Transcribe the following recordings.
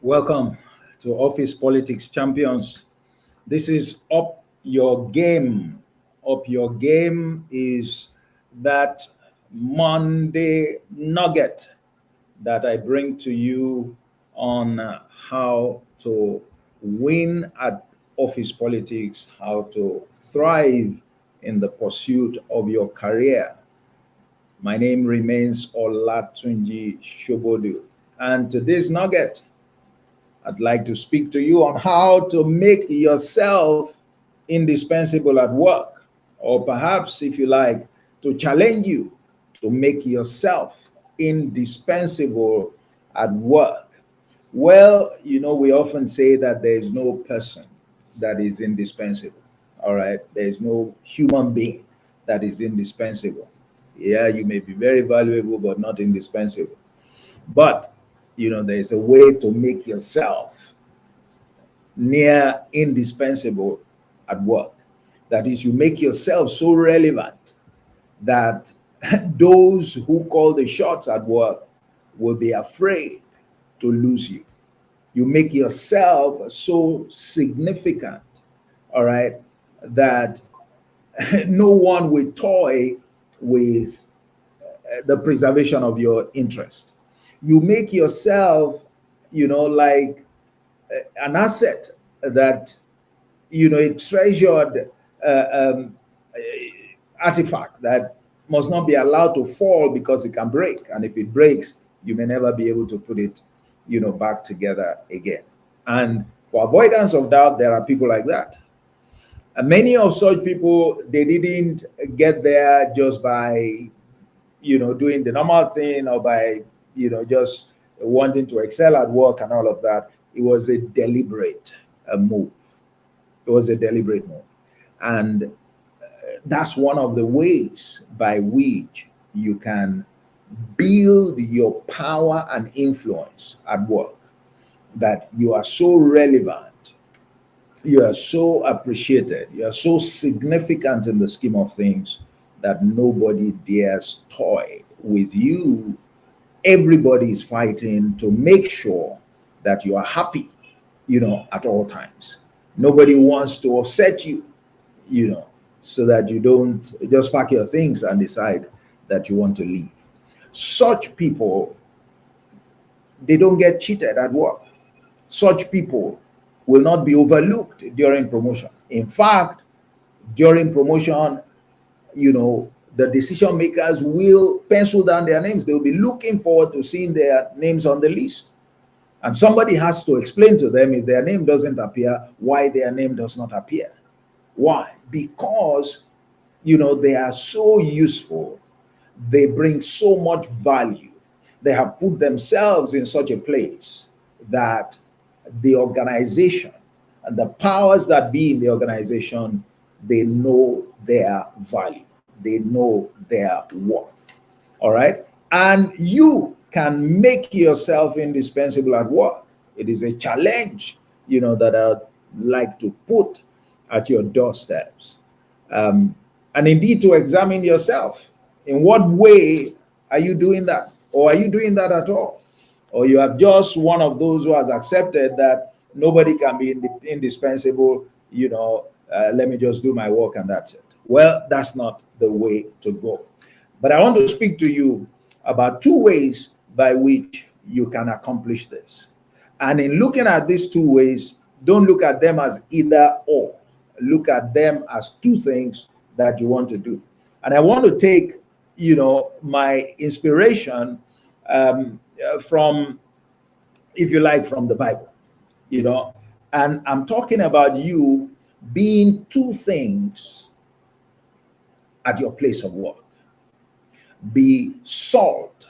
Welcome to Office Politics Champions. This is Up Your Game. Up Your Game is that Monday nugget that I bring to you on how to win at office politics, how to thrive in the pursuit of your career. My name remains Olatunji Shobodu. And today's nugget, I'd like to speak to you on how to make yourself indispensable at work, or perhaps, if you like, to challenge you to make yourself indispensable at work. Well, we often say that there is no person that is indispensable. All right, there is no human being that is indispensable. Yeah, you may be very valuable, but not indispensable. But there's a way to make yourself near indispensable at work. That is, you make yourself so relevant that those who call the shots at work will be afraid to lose you. You make yourself so significant, all right, that no one will toy with the preservation of your interest. You make yourself, like an asset that, a treasured artifact that must not be allowed to fall because it can break. And if it breaks, you may never be able to put it, back together again. And for avoidance of doubt, there are people like that. And many of such people, they didn't get there just by, doing the normal thing or by, just wanting to excel at work and all of that. It was a deliberate move. It was a deliberate move. And that's one of the ways by which you can build your power and influence at work, that you are so relevant, you are so appreciated, you are so significant in the scheme of things that nobody dares toy with you. Everybody is fighting to make sure that you are happy, at all times. Nobody wants to upset you, so that you don't just pack your things and decide that you want to leave. Such people, they don't get cheated at work. Such people will not be overlooked during promotion. In fact, during promotion, the decision makers will pencil down their names. They'll be looking forward to seeing their names on the list. And somebody has to explain to them, if their name doesn't appear, why their name does not appear. Why? Because, they are so useful. They bring so much value. They have put themselves in such a place that the organization and the powers that be in the organization, they know their value. They know their worth. All right? And you can make yourself indispensable at work. It is a challenge, that I'd like to put at your doorsteps. And indeed to examine yourself. In what way are you doing that? Or are you doing that at all? Or you are just one of those who has accepted that nobody can be indispensable, let me just do my work and that's it. Well, that's not the way to go. But I want to speak to you about two ways by which you can accomplish this. And in looking at these two ways, don't look at them as either or. Look at them as two things that you want to do. And I want to take, my inspiration from, if you like, from the Bible, and I'm talking about you being two things at your place of work. Be salt,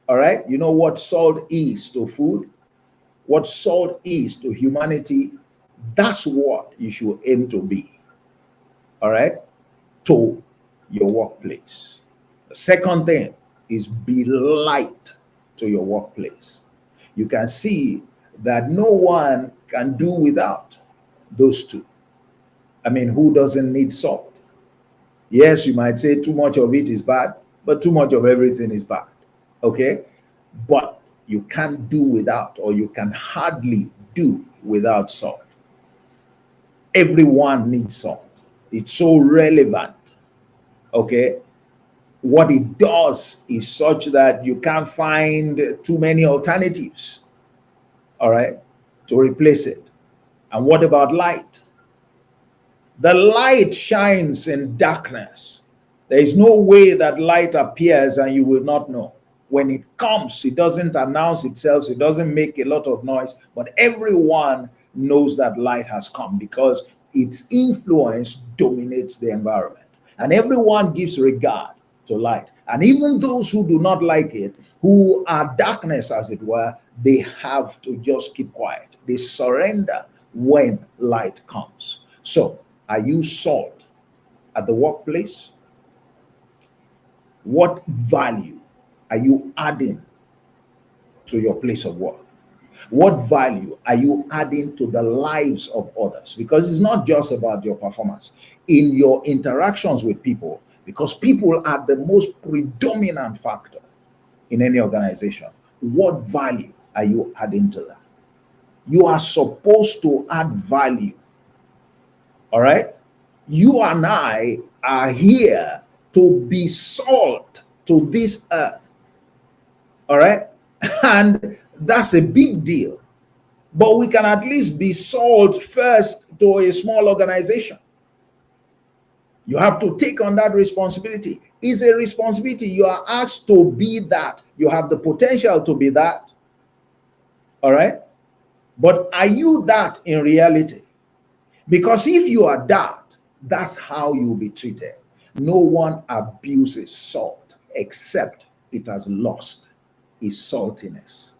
all right? You know what salt is to food? What salt is to humanity? That's what you should aim to be, all right, to your workplace. The second thing is be light to your workplace. You can see that no one can do without those two. I mean, who doesn't need salt? Yes, you might say too much of it is bad, but too much of everything is bad. Okay? But You can't do without, or you can hardly do without salt. Everyone needs salt. It's so relevant. Okay. What it does is such that you can't find too many alternatives, all right, to replace it. And what about light? The light shines in darkness. There is no way that light appears and you will not know. When it comes, it doesn't announce itself, it doesn't make a lot of noise, but everyone knows that light has come because its influence dominates the environment. And everyone gives regard to light. And even those who do not like it, who are darkness as it were, they have to just keep quiet. They surrender when light comes. So, are you salt at the workplace? What value are you adding to your place of work? What value are you adding to the lives of others? Because it's not just about your performance. In your interactions with people, because people are the most predominant factor in any organization, what value are you adding to that? You are supposed to add value. All right? You and I are here to be salt to this earth. All right? And that's a big deal. But we can at least be salt first to a small organization. You have to take on that responsibility. It's a responsibility. You are asked to be that. You have the potential to be that. All right? But are you that in reality? Because if you are that, that's how you'll be treated. No one abuses salt except it has lost its saltiness.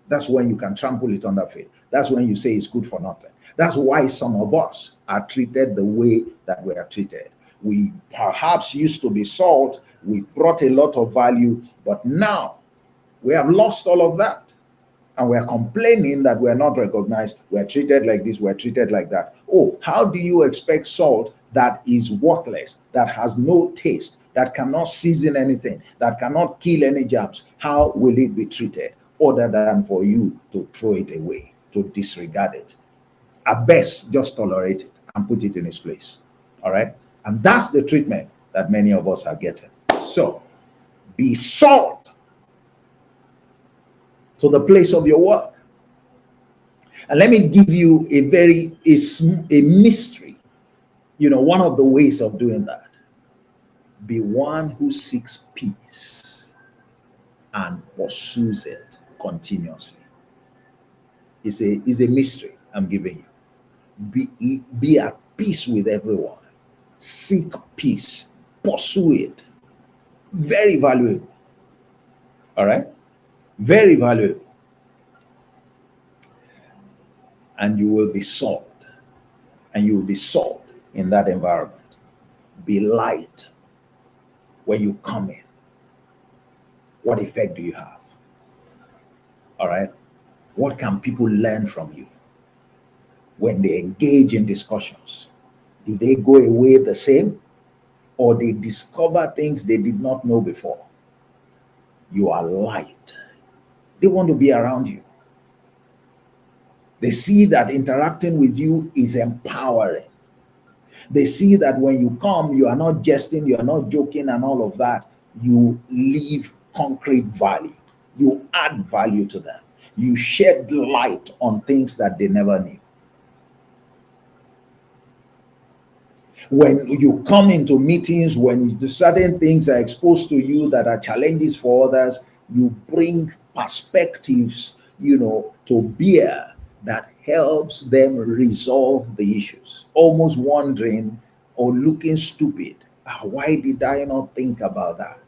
That's when you can trample it under feet. That's when you say it's good for nothing. That's why some of us are treated the way that we are treated. We perhaps used to be salt, we brought a lot of value, but now we have lost all of that. And we're complaining that we're not recognized, we're treated like this, we're treated like that. Oh, how do you expect salt that is worthless, that has no taste, that cannot season anything, that cannot kill any germs? How will it be treated other than for you to throw it away, to disregard it? At best, just tolerate it and put it in its place. All right? And that's the treatment that many of us are getting. So, be salt to the place of your work. And let me give you a mystery. One of the ways of doing that. Be one who seeks peace and pursues it continuously. It's a mystery I'm giving you. Be at peace with everyone. Seek peace. Pursue it. Very valuable. All right? Very valuable. And you will be salt. And you will be salt in that environment. Be light when you come in. What effect do you have? All right? What can people learn from you when they engage in discussions? Do they go away the same? Or they discover things they did not know before? You are light. They want to be around you. They see that interacting with you is empowering. They see that when you come, you are not jesting, you are not joking and all of that. You leave concrete value. You add value to them. You shed light on things that they never knew. When you come into meetings, when certain things are exposed to you that are challenges for others, you bring perspectives, to bear that helps them resolve the issues. Almost wondering or looking stupid. Why did I not think about that?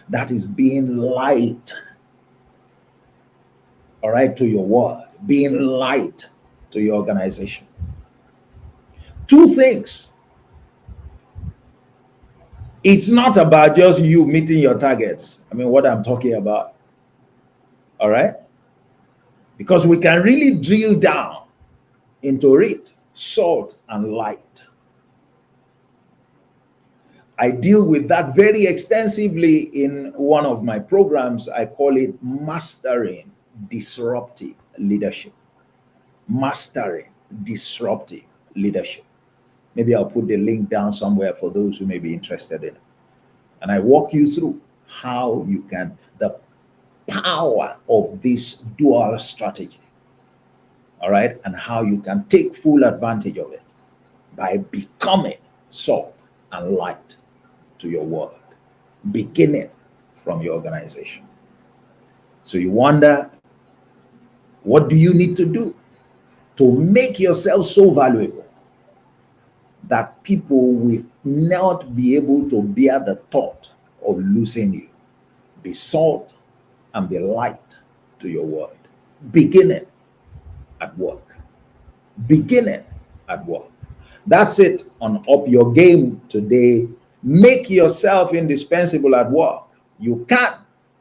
That is being light, all right, to your world, being light to your organization. Two things. It's not about just you meeting your targets. What I'm talking about. All right? Because we can really drill down into it, salt and light. I deal with that very extensively in one of my programs. I call it Mastering Disruptive Leadership. Mastering Disruptive Leadership. Maybe I'll put the link down somewhere for those who may be interested in it. And I walk you through how you can, the power of this dual strategy, all right, and how you can take full advantage of it by becoming salt and light to your world, beginning from your organization. So you wonder, what do you need to do to make yourself so valuable that people will not be able to bear the thought of losing you? Be salt and be light to your world, beginning at work. Beginning at work. That's it on Up Your Game today. Make yourself indispensable at work. You can,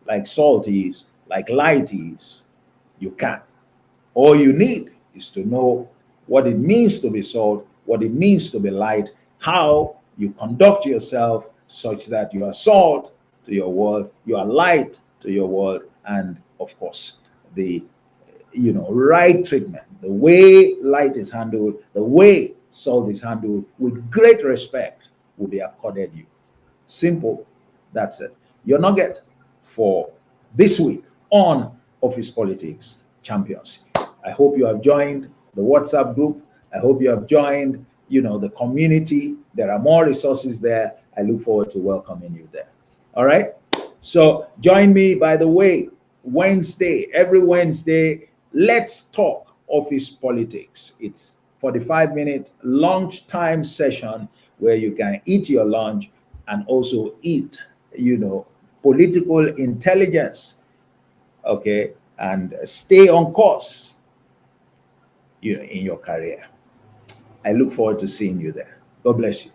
like salt is, like light is. You can. All you need is to know what it means to be salt, what it means to be light, how you conduct yourself such that you are salt to your world, you are light to your world, and of course, the right treatment, the way light is handled, the way salt is handled with great respect will be accorded you. Simple. That's it. Your nugget for this week on Office Politics Champions. I hope you have joined the WhatsApp group. I hope you have joined, the community. There are more resources there. I look forward to welcoming you there. All right. So join me, by the way, every Wednesday, let's talk office politics. It's 45-minute lunchtime session where you can eat your lunch and also eat, political intelligence, okay, and stay on course, in your career. I look forward to seeing you there. God bless you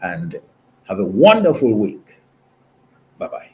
and have a wonderful week. Bye-bye.